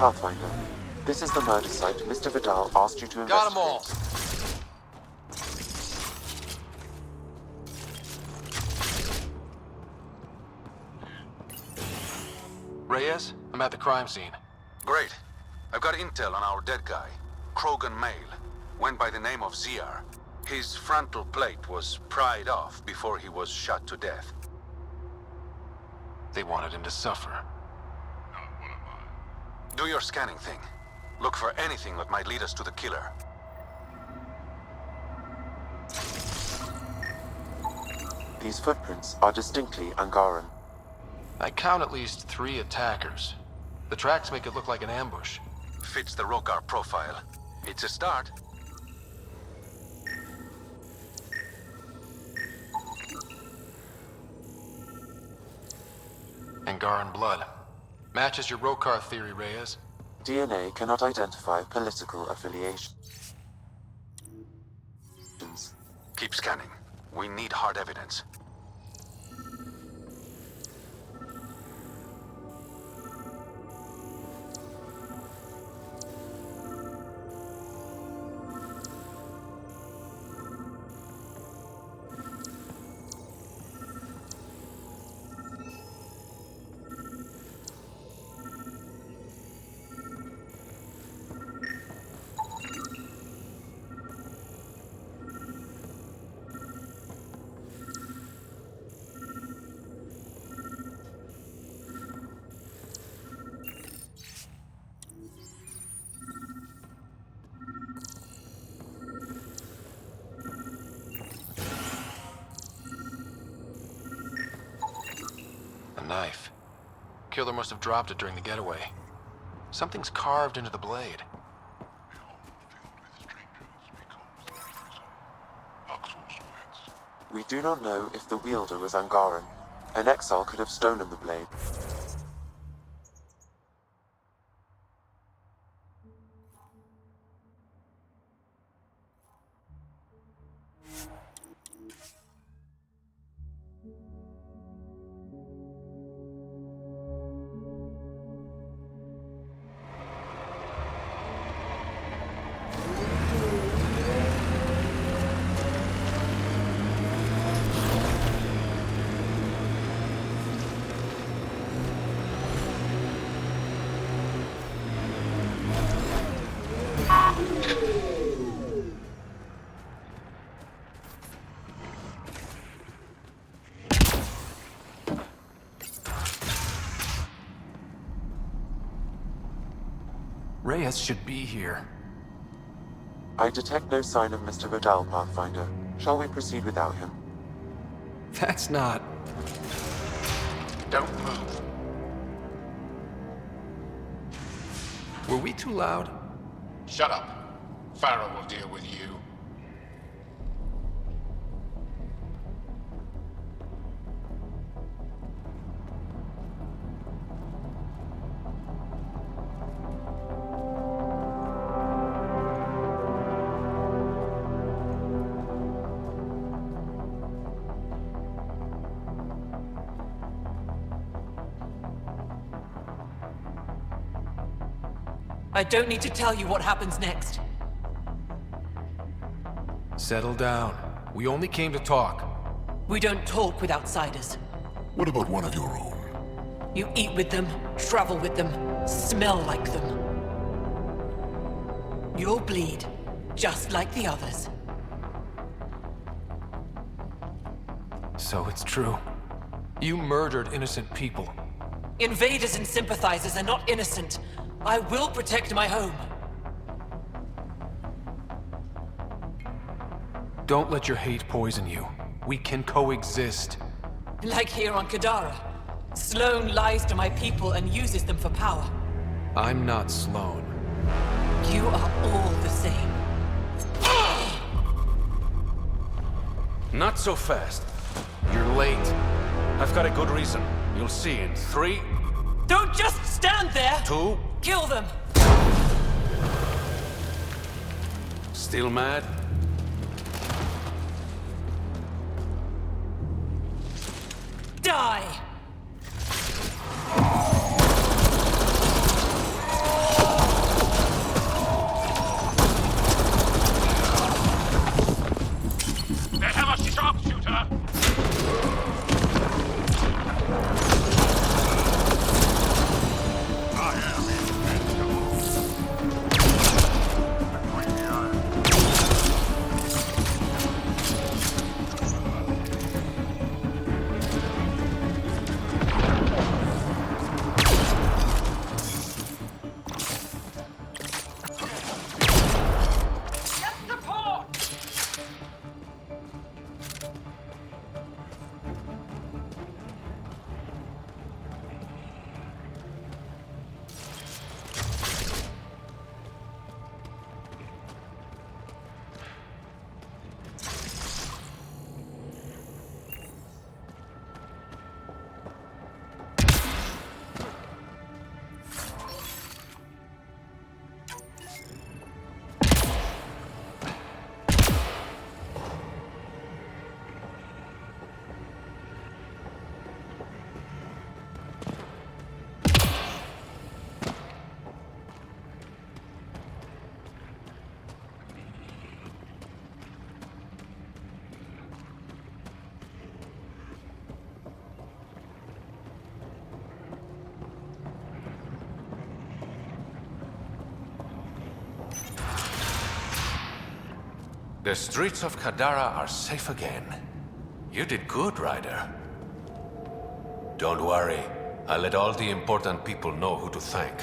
Pathfinder. This is the murder site Mr. Vidal asked you to investigate. Got 'em all. Reyes, I'm at the crime scene. Great. I've got intel on our dead guy, Krogan male. Went by the name of ZR. His frontal plate was pried off before he was shot to death. They wanted him to suffer. Do your scanning thing. Look for anything that might lead us to the killer. These footprints are distinctly Angaran. I count at least 3 attackers. The tracks make it look like an ambush. Fits the Rokar profile. It's a start. Angaran blood. Matches your Rokar theory, Reyes. DNA cannot identify political affiliation. Keep scanning. We need hard evidence. Knife. Killer must have dropped it during the getaway. Something's carved into the blade. We do not know if the wielder was Angaran. An exile could have stolen the blade. Reyes should be here. I detect no sign of Mr. Vidal, Pathfinder. Shall we proceed without him? That's not... Don't move. Were we too loud? Shut up. Pharaoh will deal with you. I don't need to tell you what happens next. Settle down. We only came to talk. We don't talk with outsiders. What about one of your own? You eat with them, travel with them, smell like them. You'll bleed, just like the others. So it's true. You murdered innocent people. Invaders and sympathizers are not innocent. I will protect my home. Don't let your hate poison you. We can coexist. Like here on Kadara. Sloane lies to my people and uses them for power. I'm not Sloane. You are all the same. Not so fast. You're late. I've got a good reason. You'll see in 3, Don't just stand there! 2... Kill them! Still mad? Die! The streets of Kadara are safe again. You did good, Ryder. Don't worry. I'll let all the important people know who to thank.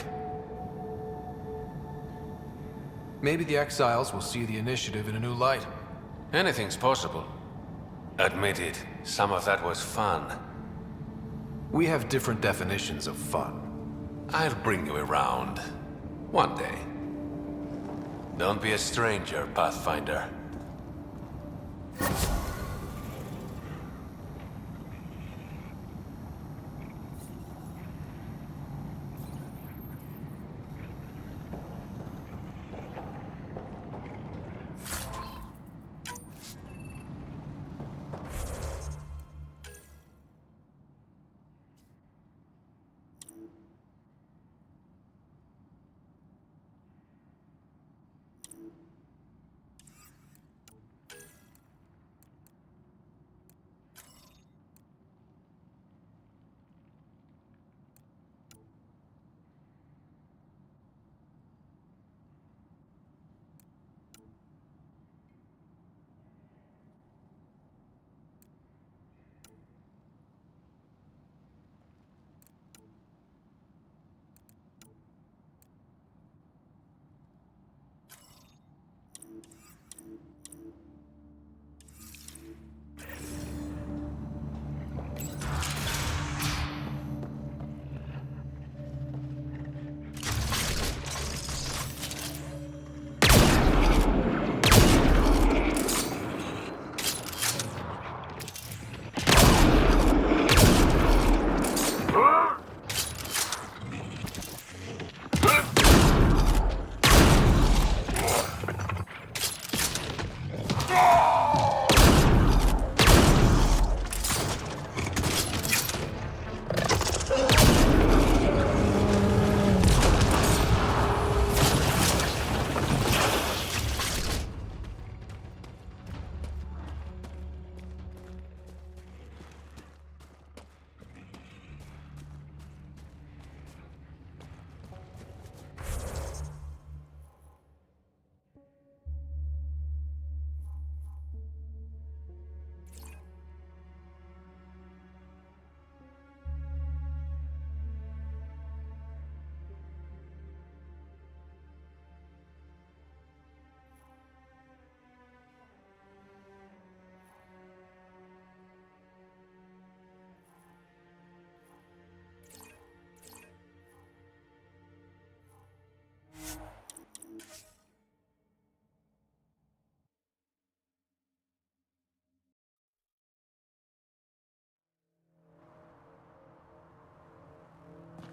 Maybe the exiles will see the initiative in a new light. Anything's possible. Admit it, some of that was fun. We have different definitions of fun. I'll bring you around. One day. Don't be a stranger, Pathfinder.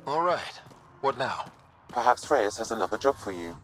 All right. What now? Perhaps Freyas has another job for you.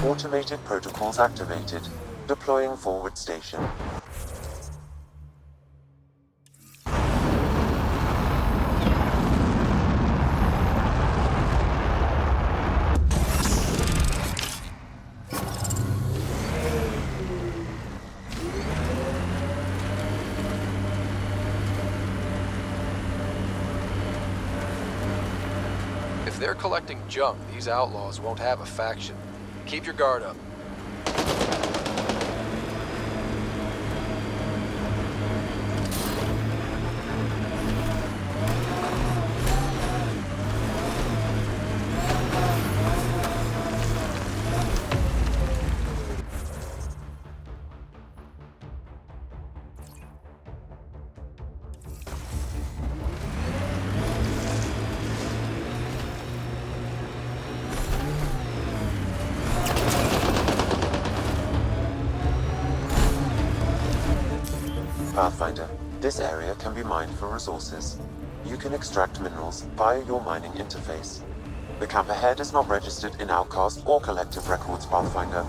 Automated protocols activated. Deploying forward station. If they're collecting junk, these outlaws won't have a faction. Keep your guard up. Pathfinder, this area can be mined for resources. You can extract minerals via your mining interface. The camp ahead is not registered in Outcast or Collective Records, Pathfinder.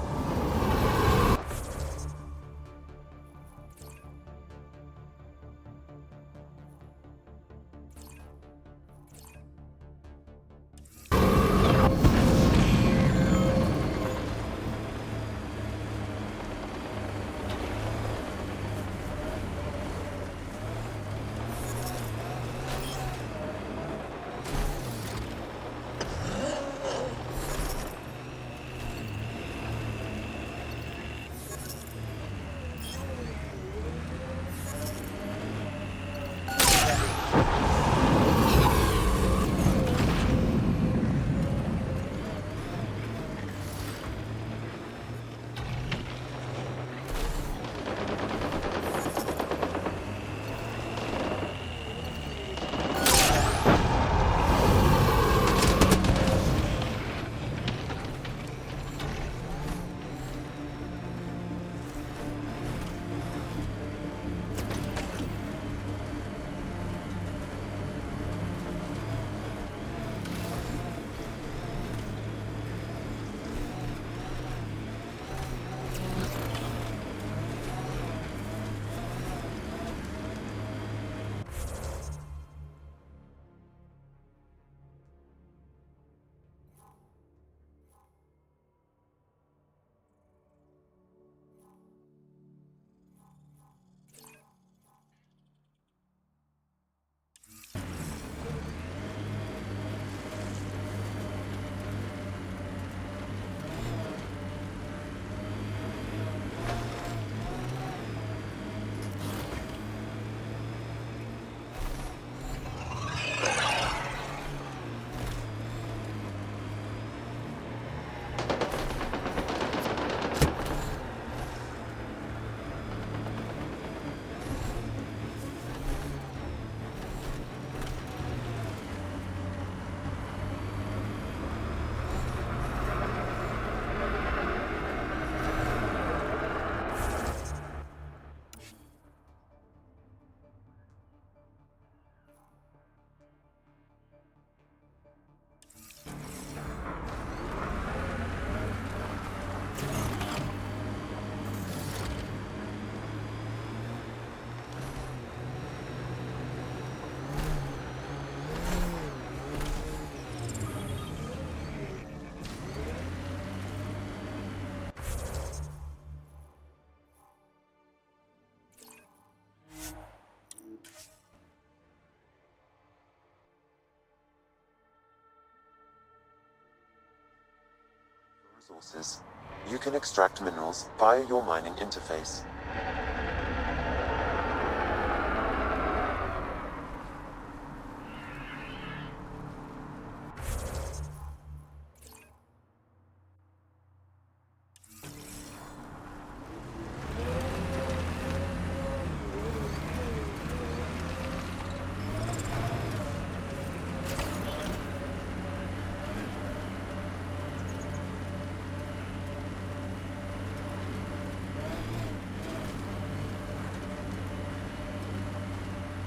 Resources. You can extract minerals via your mining interface.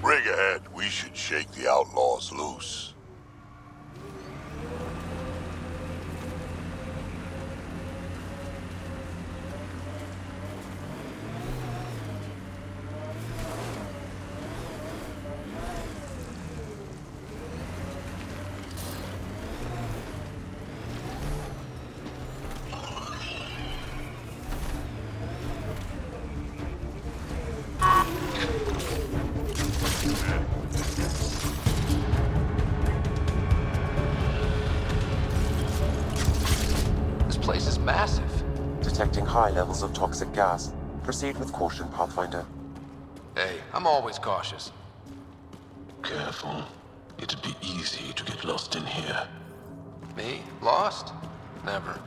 Rig ahead, we should shake the outlaws loose. massive. Detecting high levels of toxic gas. Proceed with caution, Pathfinder. Hey, I'm always cautious. Careful. It'd be easy to get lost in here. Me? Lost? Never.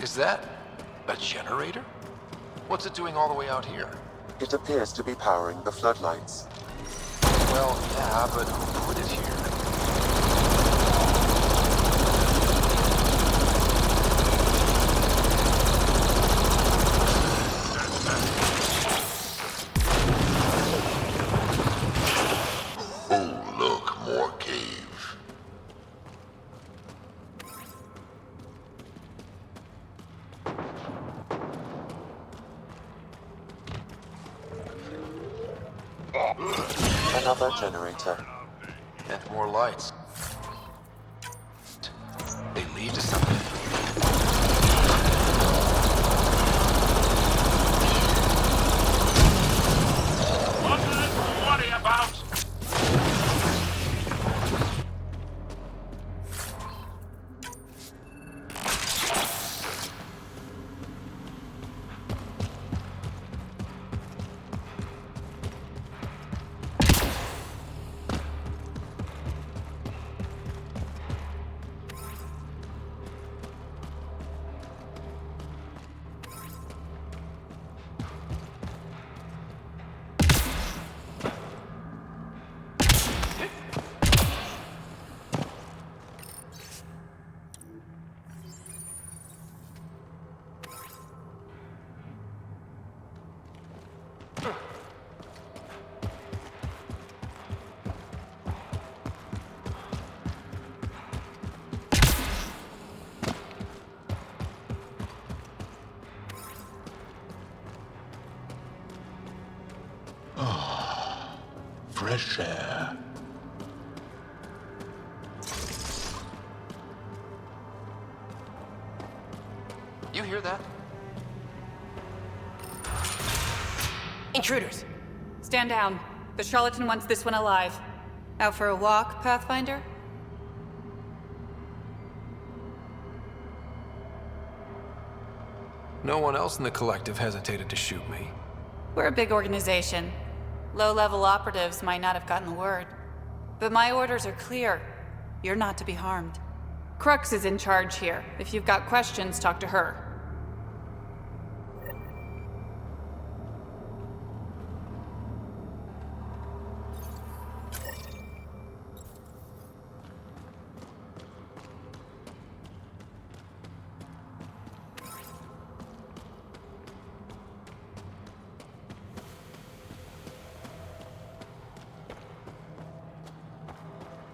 Is that a generator? What's it doing all the way out here? It appears to be powering the floodlights. Well, yeah, but who put it here? Oh, look, more cave. Another generator. And more lights. They lead to something. Nothing to worry about. Fresh air. You hear that? Intruders! Stand down. The charlatan wants this one alive. Out for a walk, Pathfinder? No one else in the collective hesitated to shoot me. We're a big organization. Low-level operatives might not have gotten the word. But my orders are clear. You're not to be harmed. Crux is in charge here. If you've got questions, talk to her.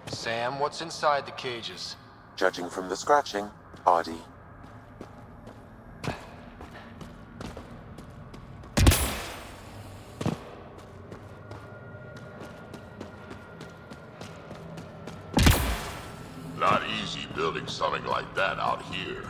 Sam, what's inside the cages? Judging from the scratching, hardy. Not easy building something like that out here.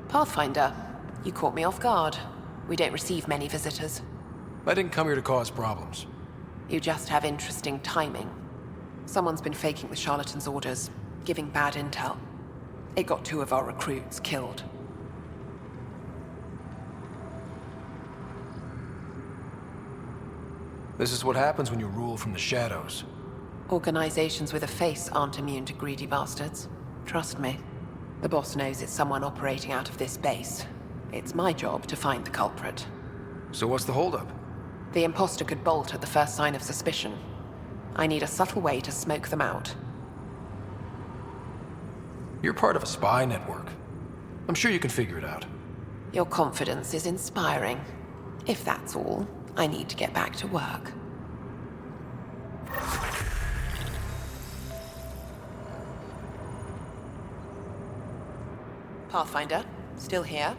Pathfinder, you caught me off guard. We don't receive many visitors. I didn't come here to cause problems. You just have interesting timing. Someone's been faking the charlatan's orders, giving bad intel. It got 2 of our recruits killed. This is what happens when you rule from the shadows. Organizations with a face aren't immune to greedy bastards. Trust me. The boss knows it's someone operating out of this base. It's my job to find the culprit. So what's the holdup? The imposter could bolt at the first sign of suspicion. I need a subtle way to smoke them out. You're part of a spy network. I'm sure you can figure it out. Your confidence is inspiring. If that's all, I need to get back to work. Pathfinder, still here?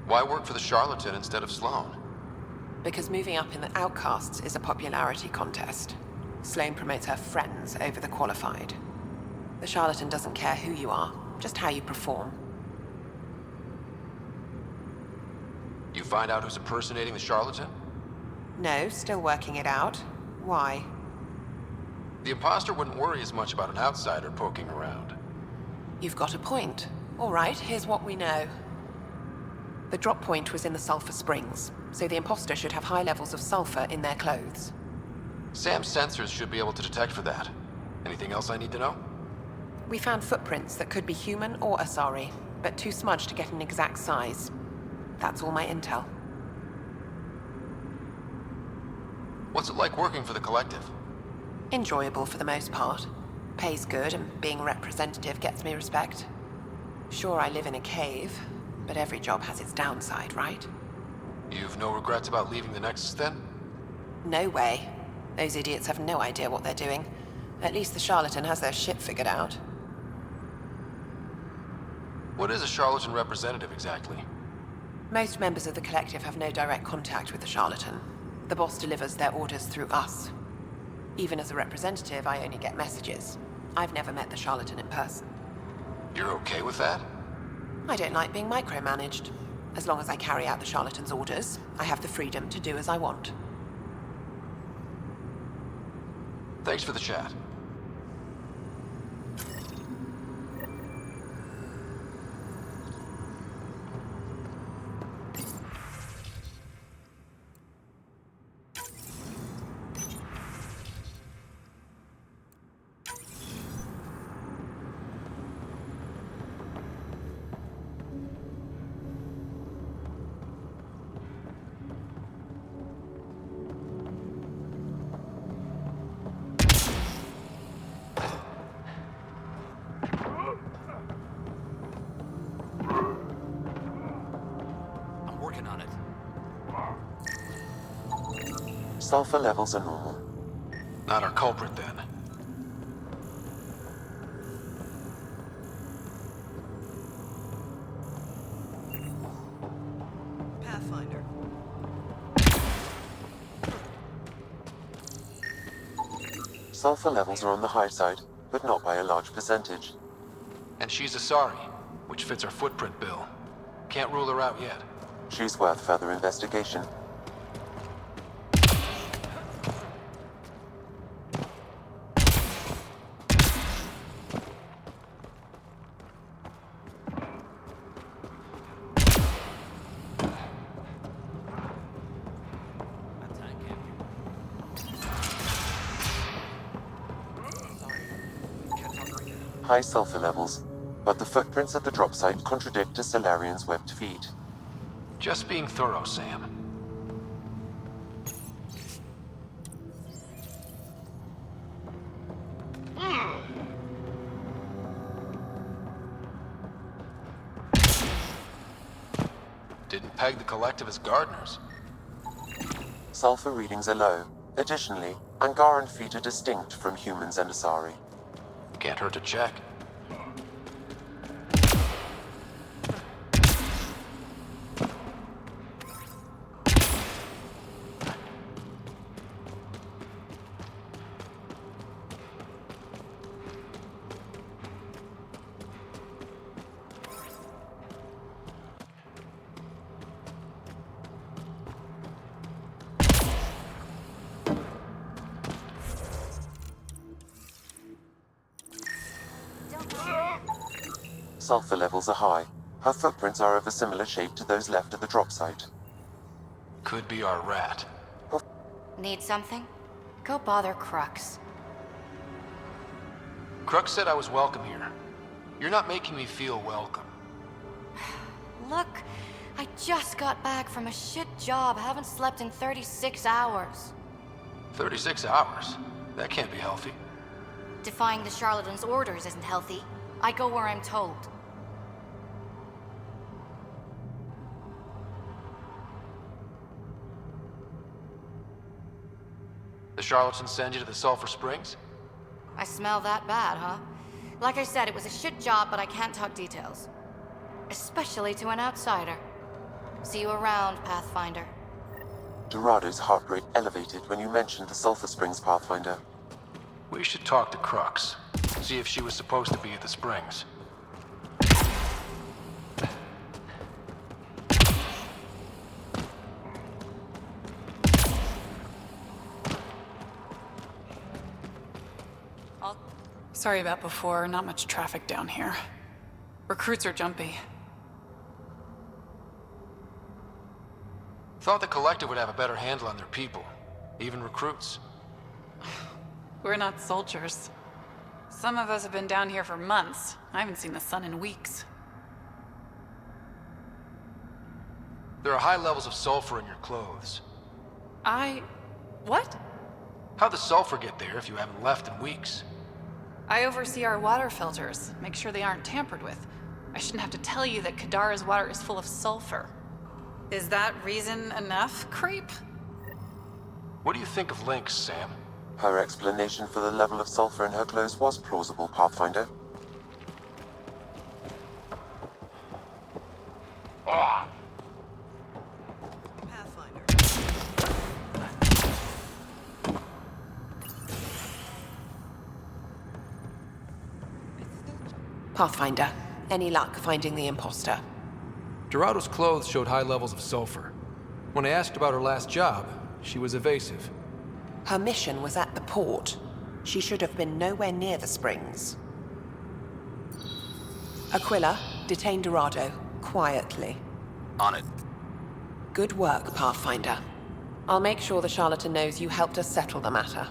Why work for the charlatan instead of Sloane? Because moving up in the outcasts is a popularity contest. Sloane promotes her friends over the qualified. The charlatan doesn't care who you are, just how you perform. You find out who's impersonating the charlatan? No, still working it out. Why? The imposter wouldn't worry as much about an outsider poking around. You've got a point. All right, here's what we know. The drop point was in the sulfur springs, so the imposter should have high levels of sulfur in their clothes. Sam's sensors should be able to detect for that. Anything else I need to know? We found footprints that could be human or Asari, but too smudged to get an exact size. That's all my intel. What's it like working for the Collective? Enjoyable for the most part. Pays good, and being representative gets me respect. Sure, I live in a cave, but every job has its downside, right? You've no regrets about leaving the Nexus then? No way. Those idiots have no idea what they're doing. At least the charlatan has their shit figured out. What is a charlatan representative exactly? Most members of the Collective have no direct contact with the charlatan. The boss delivers their orders through us. Even as a representative, I only get messages. I've never met the charlatan in person. You're okay with that? I don't like being micromanaged. As long as I carry out the charlatan's orders, I have the freedom to do as I want. Thanks for the chat. Sulfur levels are normal. Not our culprit then. Pathfinder. Sulfur levels are on the high side, but not by a large percentage. And she's Asari, which fits our footprint bill. Can't rule her out yet. She's worth further investigation. High sulfur levels, but the footprints at the drop site contradict a Solarian's webbed feet. Just being thorough, Sam. Didn't peg the Collective as gardeners. Sulfur readings are low. Additionally, Angaran feet are distinct from humans and Asari. Can't hurt to check. Sulfur levels are high. Her footprints are of a similar shape to those left at the drop site. Could be our rat. Need something? Go bother Crux. Crux said I was welcome here. You're not making me feel welcome. Look, I just got back from a shit job. I haven't slept in 36 hours. 36 hours? That can't be healthy. Defying the charlatan's orders isn't healthy. I go where I'm told. The charlatans send you to the Sulphur Springs? I smell that bad, huh? Like I said, it was a shit job, but I can't talk details. Especially to an outsider. See you around, Pathfinder. Dorado's heart rate elevated when you mentioned the Sulphur Springs, Pathfinder. We should talk to Crux. See if she was supposed to be at the Springs. Sorry about before, not much traffic down here. Recruits are jumpy. Thought the Collective would have a better handle on their people. Even recruits. We're not soldiers. Some of us have been down here for months. I haven't seen the sun in weeks. There are high levels of sulfur in your clothes. What? How'd the sulfur get there if you haven't left in weeks? I oversee our water filters, make sure they aren't tampered with. I shouldn't have to tell you that Kadara's water is full of sulfur. Is that reason enough, creep? What do you think of Lynx, Sam? Her explanation for the level of sulfur in her clothes was plausible, Pathfinder. Pathfinder, any luck finding the imposter? Dorado's clothes showed high levels of sulfur. When I asked about her last job, she was evasive. Her mission was at the port. She should have been nowhere near the springs. Aquila, detain Dorado, quietly. On it. Good work, Pathfinder. I'll make sure the charlatan knows you helped us settle the matter.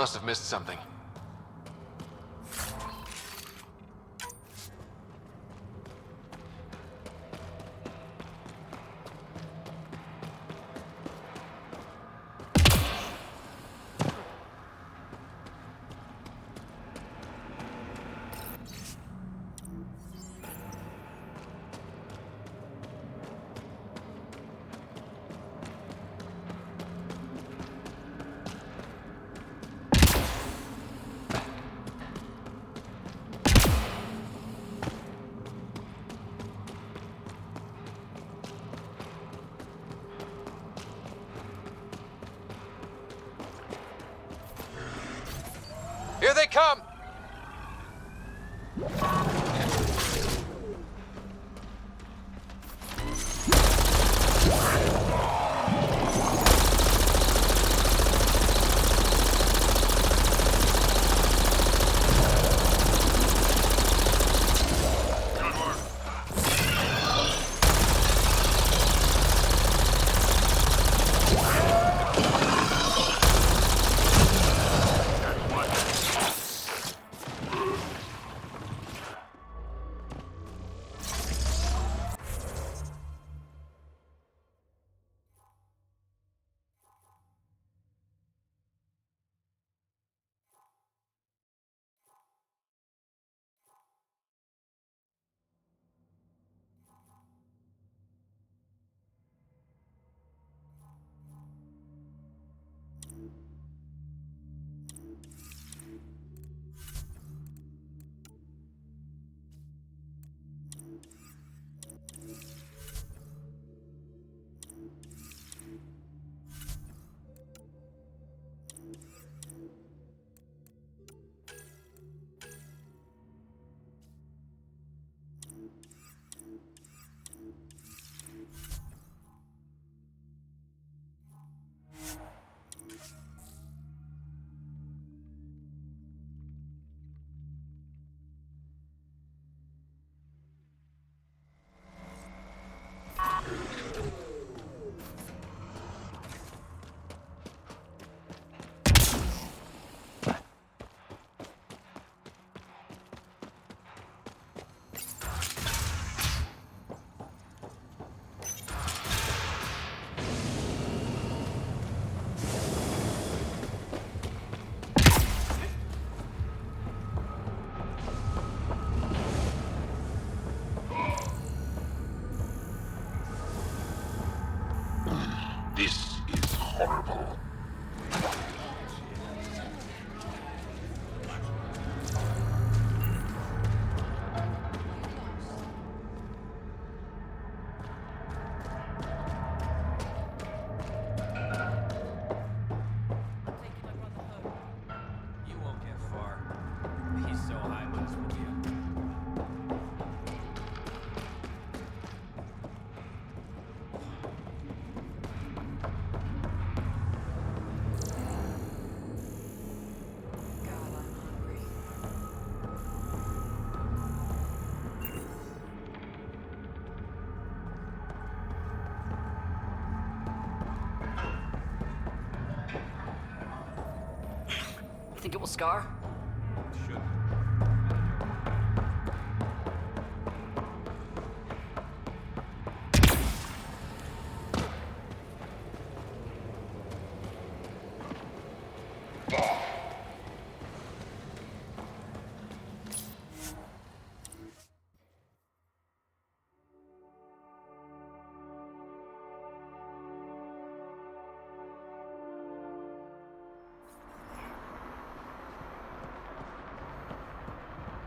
Must have missed something. Here they come! This is horrible. You won't get far. He's so high lows with you. Think it will scar? Should.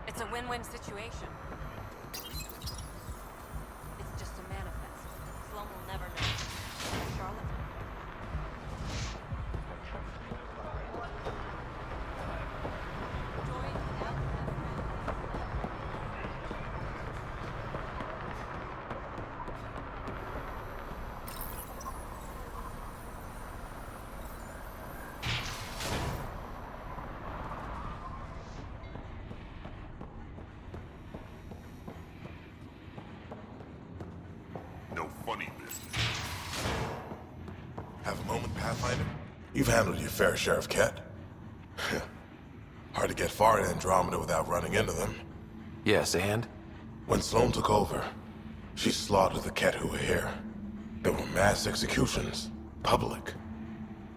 It's a win-win situation. It's just a manifest. Sloan will never know. Charlotte? No funny business. Have a moment, Pathfinder? You've handled your fair share of Ket. far in Andromeda without running into them. Yes, and? When Sloane took over, she slaughtered the Ket who were here. There were mass executions, public.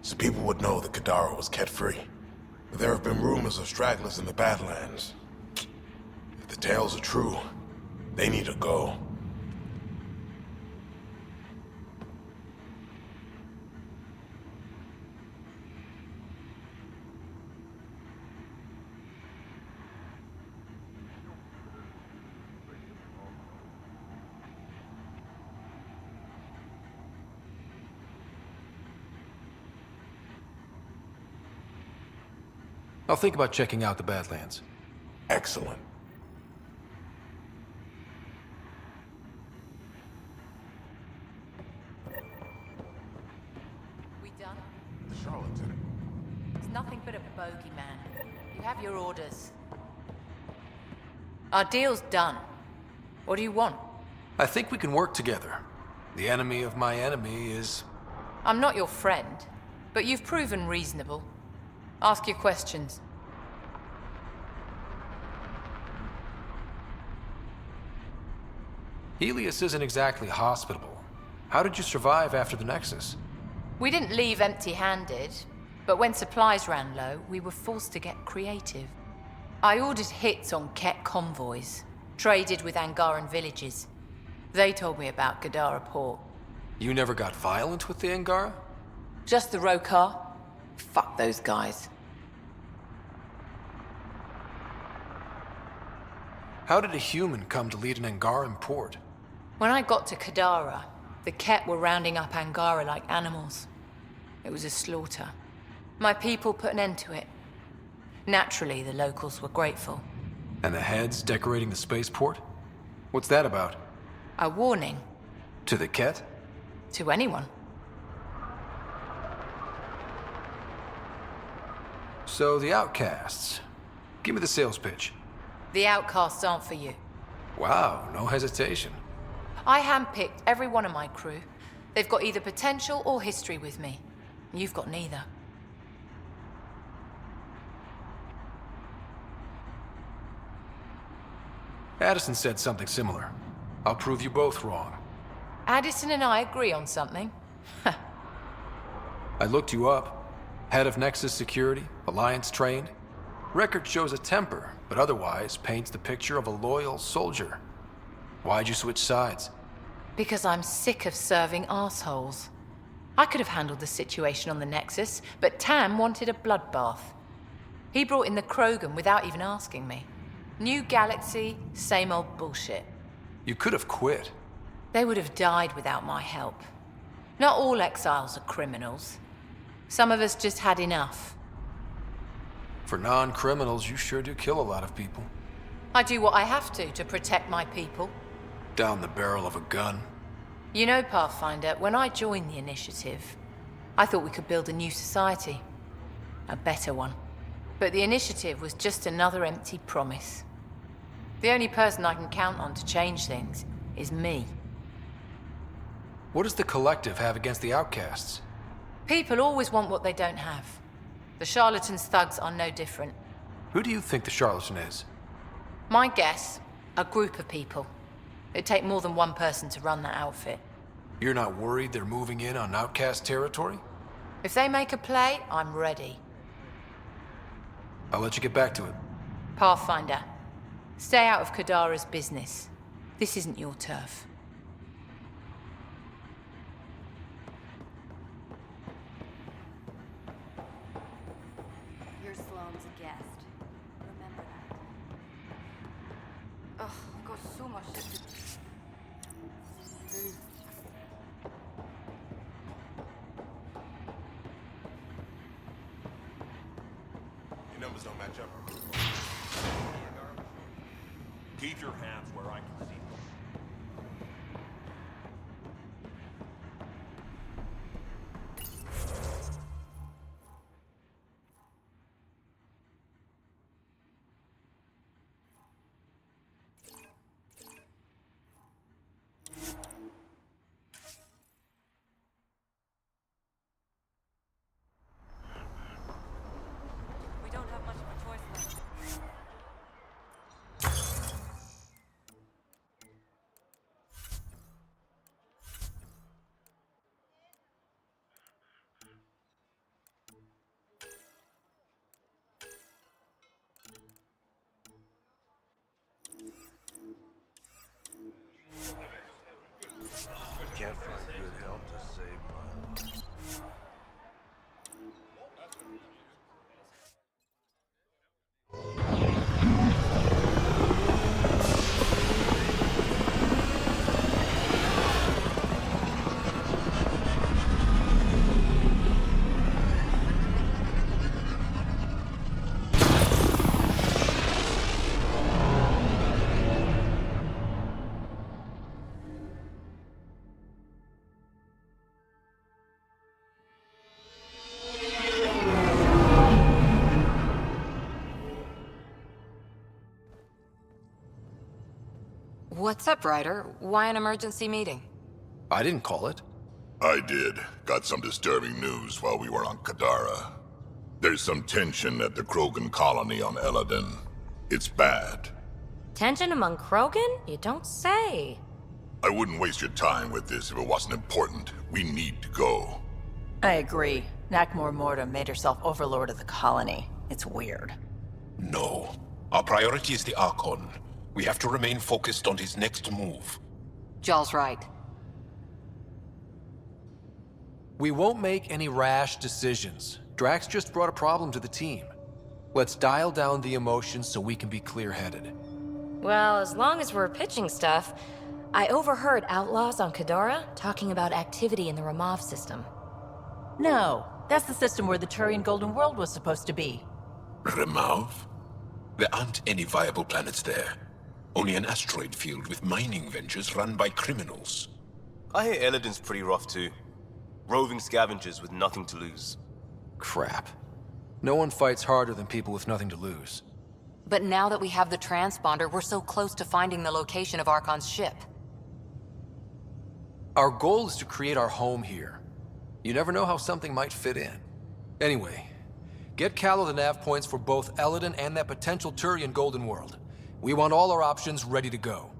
So people would know that Kadara was Ket-free. But there have been rumors of stragglers in the Badlands. If the tales are true, they need to go. I'll think about checking out the Badlands. Excellent. We done? The charlatan. It's nothing but a bogeyman. You have your orders. Our deal's done. What do you want? I think we can work together. The enemy of my enemy is... I'm not your friend, but you've proven reasonable. Ask your questions. Helios isn't exactly hospitable. How did you survive after the Nexus? We didn't leave empty-handed, but when supplies ran low, we were forced to get creative. I ordered hits on Ket convoys, traded with Angaran villages. They told me about Gadara port. You never got violent with the Angara? Just the Rokar. Fuck those guys. How did a human come to lead an Angaran port? When I got to Kadara, the Ket were rounding up Angara like animals. It was a slaughter. My people put an end to it. Naturally, the locals were grateful. And the heads decorating the spaceport? What's that about? A warning. To the Ket? To anyone. So, the outcasts. Give me the sales pitch. The outcasts aren't for you. Wow, no hesitation. I handpicked every one of my crew. They've got either potential or history with me. You've got neither. Addison said something similar. I'll prove you both wrong. Addison and I agree on something. I looked you up. Head of Nexus Security, Alliance trained. Record shows a temper, but otherwise paints the picture of a loyal soldier. Why'd you switch sides? Because I'm sick of serving assholes. I could have handled the situation on the Nexus, but Tam wanted a bloodbath. He brought in the Krogan without even asking me. New galaxy, same old bullshit. You could have quit. They would have died without my help. Not all exiles are criminals. Some of us just had enough. For non-criminals, you sure do kill a lot of people. I do what I have to protect my people. Down the barrel of a gun. You know, Pathfinder, when I joined the Initiative, I thought we could build a new society. A better one. But the Initiative was just another empty promise. The only person I can count on to change things is me. What does the Collective have against the outcasts? People always want what they don't have. The charlatans' thugs are no different. Who do you think the charlatan is? My guess, a group of people. It'd take more than one person to run that outfit. You're not worried they're moving in on outcast territory? If they make a play, I'm ready. I'll let you get back to it. Pathfinder, stay out of Kadara's business. This isn't your turf. You're Sloane's guest. Remember that. Ugh, I've got so much shit to do. Your numbers don't match up. Keep your hands where I can see them. We don't have much of a choice left. can't find good help to save my life. What's up, Ryder? Why an emergency meeting? I didn't call it. I did. Got some disturbing news while we were on Kadara. There's some tension at the Krogan colony on Eladin. It's bad. Tension among Krogan? You don't say. I wouldn't waste your time with this if it wasn't important. We need to go. I agree. Nakmor Morta made herself overlord of the colony. It's weird. No. Our priority is the Archon. We have to remain focused on his next move. Jall's right. We won't make any rash decisions. Drax just brought a problem to the team. Let's dial down the emotions so we can be clear-headed. Well, as long as we're pitching stuff, I overheard outlaws on Kadara talking about activity in the Ramov system. No, that's the system where the Turian Golden World was supposed to be. Ramov? There aren't any viable planets there. Only an asteroid field with mining ventures run by criminals. I hear Eladin's pretty rough too. Roving scavengers with nothing to lose. Crap. No one fights harder than people with nothing to lose. But now that we have the transponder, we're so close to finding the location of Archon's ship. Our goal is to create our home here. You never know how something might fit in. Anyway, get Callow the nav points for both Eladin and that potential Turian Golden World. We want all our options ready to go.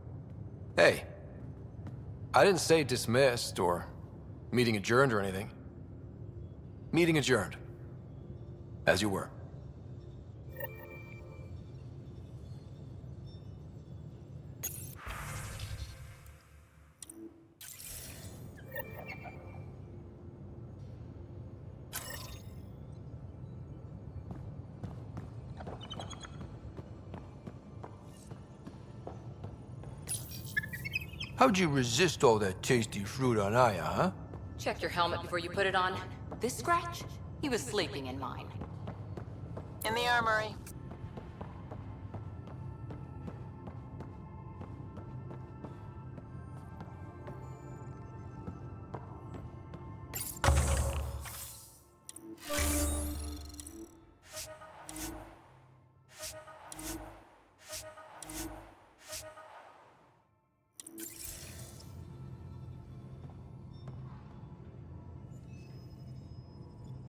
Hey, I didn't say dismissed or meeting adjourned or anything. Meeting adjourned. As you were. How'd you resist all that tasty fruit on Aya, huh? Check your helmet before you put it on. This scratch? He was sleeping in mine. In the armory.